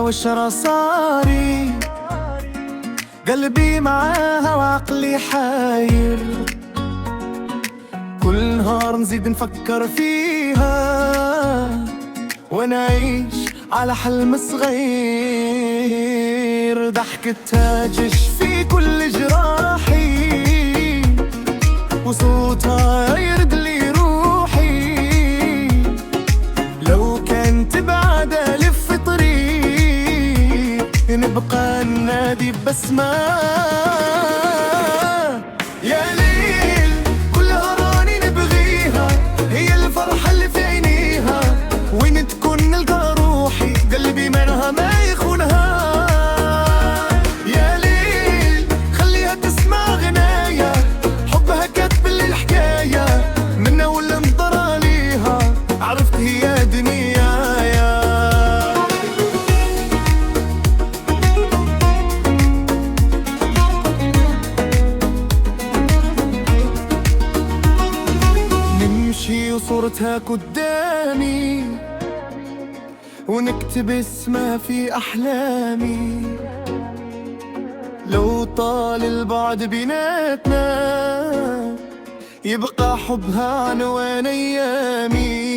وش صاري، قلبي معاها وعقلي حاير، كل نهار نزيد نفكر فيها ونعيش على حلم صغير. ضحكتها تشفي كل جراحي، وصوتها يرد لي روحي، لو كانت بعد ألف طريق نبقى ننادي بسمة. يا ليل كلها راني نبغيها، هي الفرحة اللي في عينيها، وين تكون نلقى روحي قلبي منها ما يخونها. يا ليل خليها تسمع غنايا، حبها كاتب لي الحكاية، من أول نظرة ليها عرفت هي دنيايا. نمشي وصورتها قدامي، ونكتب اسمها في أحلامي، لو طال البعد بيناتنا يبقى حبها عنوان أيامي.